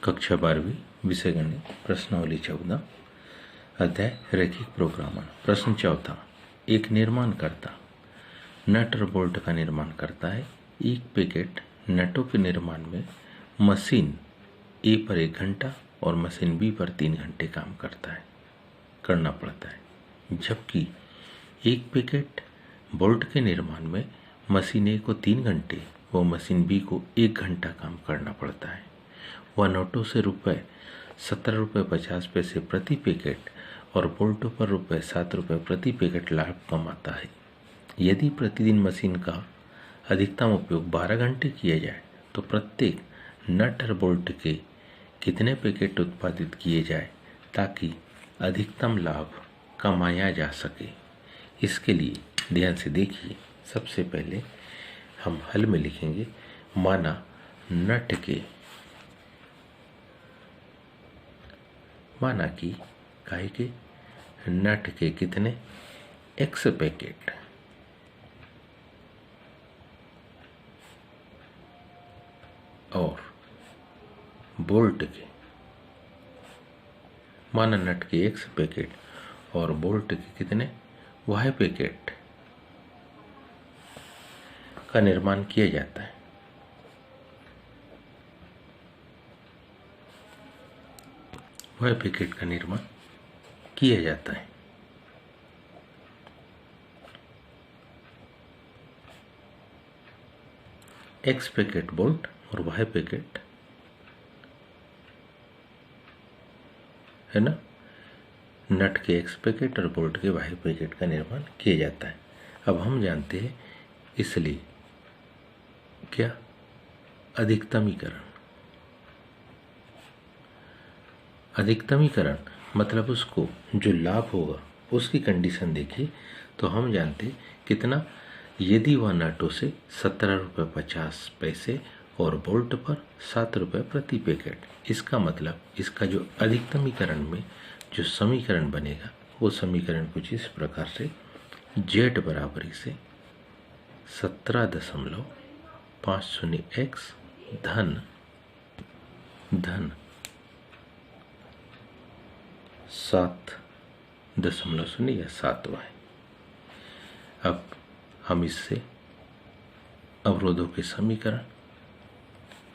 कक्षा 12वीं विषय गणित प्रश्नावली 14 अध्याय रैखिक प्रोग्रामर। प्रश्न 14। एक निर्माणकर्ता नट और बोल्ट का निर्माण करता है। एक पैकेट नटों के निर्माण में मशीन ए पर 1 घंटा और मशीन बी पर 3 घंटे काम करना पड़ता है, जबकि एक पैकेट बोल्ट के निर्माण में मशीन ए को 3 घंटे व मशीन बी को 1 घंटा काम करना पड़ता है। वह नोटों से ₹17.50 प्रति पैकेट और बोल्टों पर ₹7 प्रति पैकेट लाभ कमाता है। यदि प्रतिदिन मशीन का अधिकतम उपयोग 12 घंटे किया जाए तो प्रत्येक नट और बोल्ट के कितने पैकेट उत्पादित किए जाए ताकि अधिकतम लाभ कमाया जा सके। इसके लिए ध्यान से देखिए। सबसे पहले हम हल में लिखेंगे, माना कि नट के कितने x पैकेट और बोल्ट के नट के x पैकेट और बोल्ट के कितने y पैकेट का निर्माण किया जाता है। y पैकेट का निर्माण किया जाता है। x पैकेट बोल्ट और y पैकेट है ना, नट के x पैकेट और बोल्ट के y पैकेट का निर्माण किया जाता है। अब हम जानते हैं, इसलिए क्या अधिकतमीकरण मतलब उसको जो लाभ होगा उसकी कंडीशन देखिए तो हम जानते कितना, यदि वह नटों से ₹17.50 और बोल्ट पर ₹7 प्रति पैकेट। इसका मतलब इसका जो अधिकतमीकरण में जो समीकरण बनेगा वो समीकरण कुछ इस प्रकार से, z बराबरी से 17.50x धन 7.0 या 7y। अब हम इससे अवरोधों के समीकरण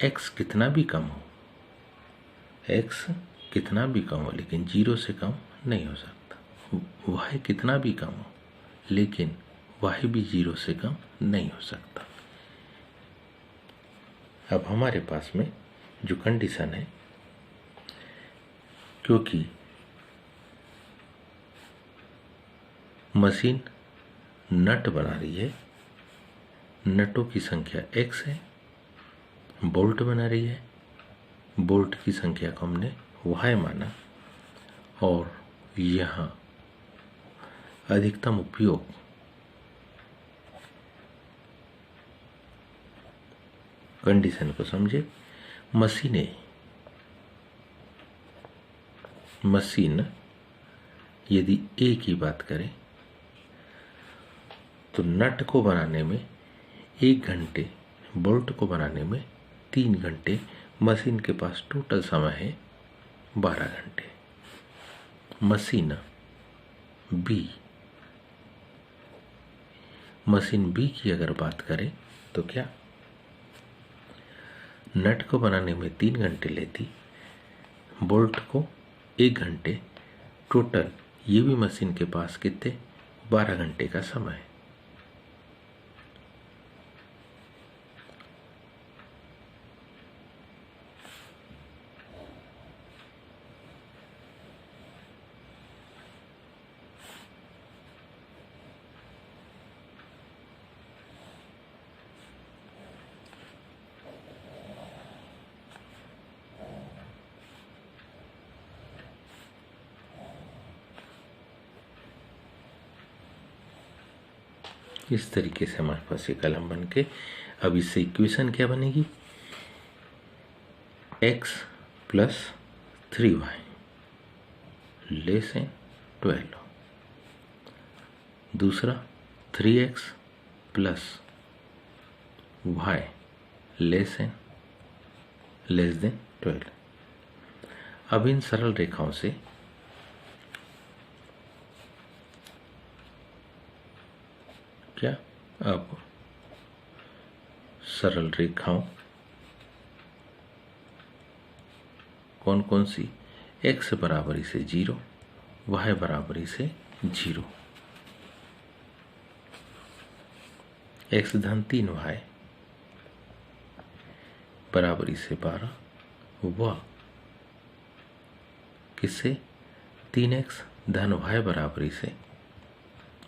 x कितना भी कम हो लेकिन 0 से कम नहीं हो सकता, y कितना भी कम हो लेकिन y भी 0 से कम नहीं हो सकता। अब हमारे पास में जो कंडीशन है, क्योंकि मशीन नट बना रही है, नटों की संख्या x है, बोल्ट बना रही है, बोल्ट की संख्या को हमने y माना, और यहाँ अधिकतम उपयोग कंडीशन को समझे। मशीन यदि A की बात करें तो नट को बनाने में 1 घंटे, बोल्ट को बनाने में 3 घंटे, मशीन के पास टोटल समय है 12 घंटे। मशीन बी की अगर बात करें तो क्या, नट को बनाने में 3 घंटे लेती, बोल्ट को 1 घंटे, टोटल ये भी मशीन के पास कितने 12 घंटे का समय है। इस तरीके से हमारे पास ये कलम बन के, अब इससे इक्वेशन क्या बनेगी, x + 3y < 12। दूसरा 3x + y < 12। अब इन सरल रेखाओं से क्या, अब सरल रेखाओं कौन कौन सी, x बराबरी से 0, y बराबरी से 0, x धन 3y बराबरी से 12, व किससे 3x धन y बराबरी से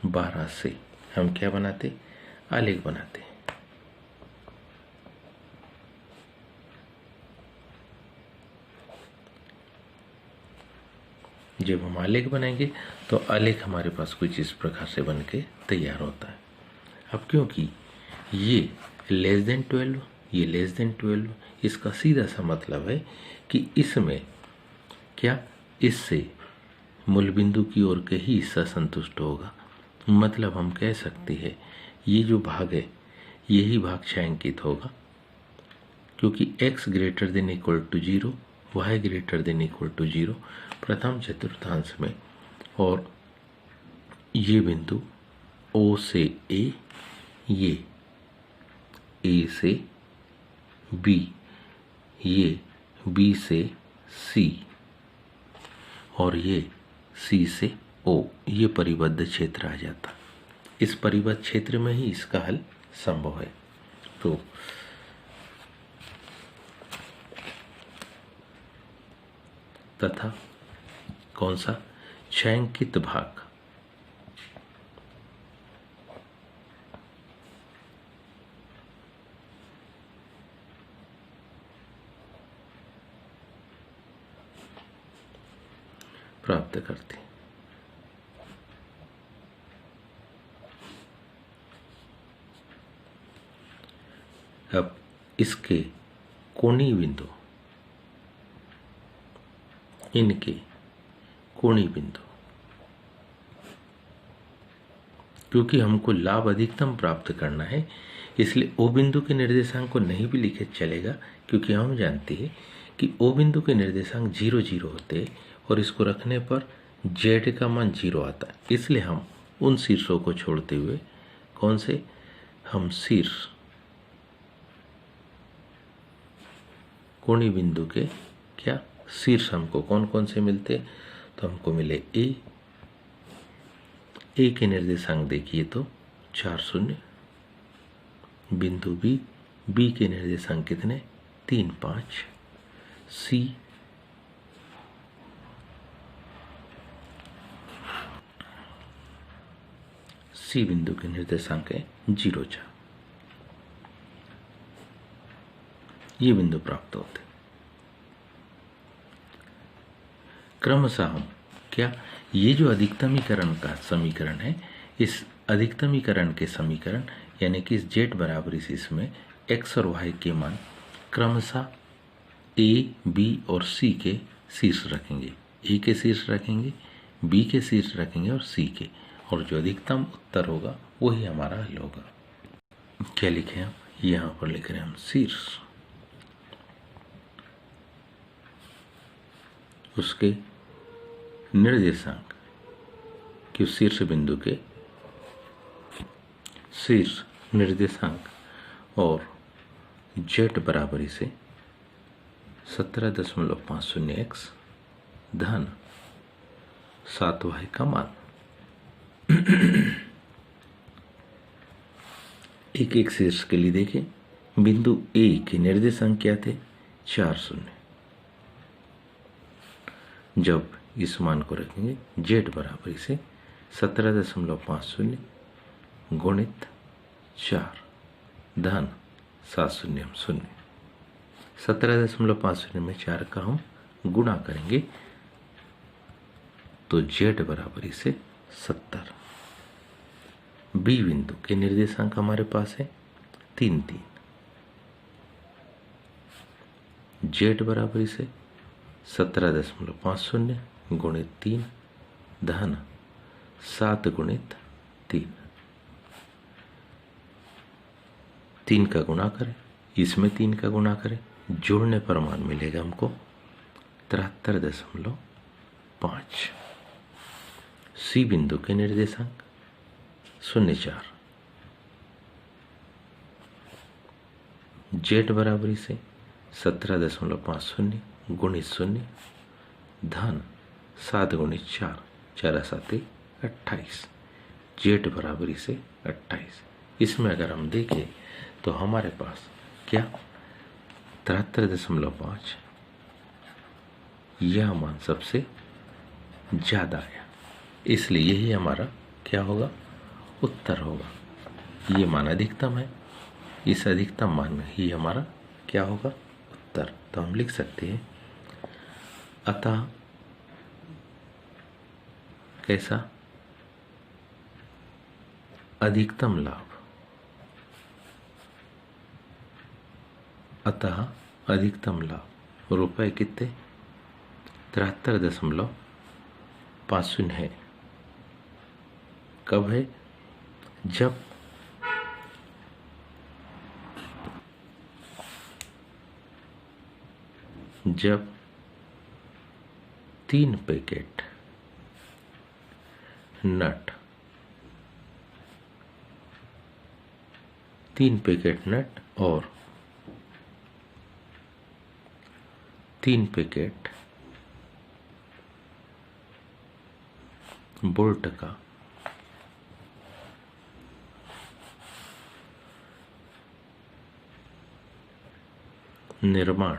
12 से हम क्या बनाते, आलेख बनाते। जब हम आलेख बनाएंगे तो आलेख हमारे पास कुछ इस प्रकार से बन के तैयार होता है। अब क्योंकि ये लेस देन 12, ये लेस देन 12, इसका सीधा सा मतलब है कि इसमें क्या, इससे मूल बिंदु की ओर के ही हिस्सा संतुष्ट होगा। मतलब हम कह सकते हैं ये जो भाग है यही भाग छायांकित होगा, क्योंकि x greater than equal to 0, y greater than equal to 0 प्रथम चतुर्थांश में, और ये बिंदु O से A, ये A से B, ये B से C और ये C से O, ये परिबद्ध क्षेत्र आ जाता। इस परिबद्ध क्षेत्र में ही इसका हल संभव है। तो तथा कौन सा, छायांकित भाग प्राप्त करते। अब इसके कोणीय बिंदु, इनके कोणीय बिंदु, क्योंकि हमको लाभ अधिकतम प्राप्त करना है इसलिए O बिंदु के निर्देशांक को नहीं भी लिखे चलेगा, क्योंकि हम जानते हैं कि O बिंदु के निर्देशांक 0 0 होते हैं और इसको रखने पर Z का मान 0 आता है। इसलिए हम उन शीर्षों को छोड़ते हुए कौन से, हम शीर्ष कोणीय बिंदु के क्या शीर्ष हमको कौन कौन से मिलते, तो हमको मिले ए के निर्देशांक देखिए तो 4 0, बिंदु बी के निर्देशांक कितने 3 5, सी बिंदु के निर्देशांक है 0 4, ये बिंदु प्राप्त होते। क्रमशः हम क्या, ये जो अधिकतमीकरण का समीकरण है, इस अधिकतमीकरण के समीकरण यानी कि इस Z बराबरी से इसमें x और y के मान क्रमशः A, B और C के शीर्ष रखेंगे। A के शीर्ष रखेंगे, B के शीर्ष रखेंगे और C के, और जो अधिकतम उत्तर होगा वही हमारा हल होगा। क्या लिखे हम, यहाँ पर लिख रहे हैं हम शीर्ष, उसके निर्देशांक कि शीर्ष बिंदु के शीर्ष निर्देशांक और Z बराबरी से 17.50x धन 7y का मान। एक एक शीर्ष के लिए देखें, बिंदु A के निर्देशांक क्या थे 4 0, जब इस मान को रखेंगे Z बराबरी से 17.50 गुणित 4 धन 7 0 0, 17.50 में 4 का हम गुणा करेंगे तो Z बराबरी से 70। बी बिंदु के निर्देशांक हमारे पास है 3 3, Z बराबरी से 17.50 गुणित 3 धन 7 गुणित 3, 3 का गुणा करें, इसमें 3 का गुणा करें, जोड़ने पर मान मिलेगा हमको 73.5। सी बिंदु के निर्देशांक 0.4। जेड बराबरी से 17.50 गुणित 0 धन 7 गुणित 4 4 7 28। जेड बराबरी से 28। इसमें अगर हम देखें तो हमारे पास क्या 73.5 यह मान सबसे ज्यादा आया, इसलिए यही हमारा क्या होगा, उत्तर होगा। ये मान अधिकतम है, इस अधिकतम मान में ही हमारा क्या होगा, उत्तर। तो हम लिख सकते हैं अतः कैसा, अधिकतम लाभ, अतः अधिकतम लाभ रुपए कितने 73.50 है। कब है, जब 3 पैकेट नट 3 पैकेट नट और 3 पैकेट बोल्ट का निर्माण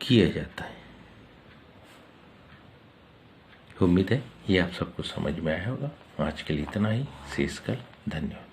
किया जाता है। उम्मीद है ये आप सबको समझ में आया होगा। आज के लिए इतना ही, शेष कल। धन्यवाद।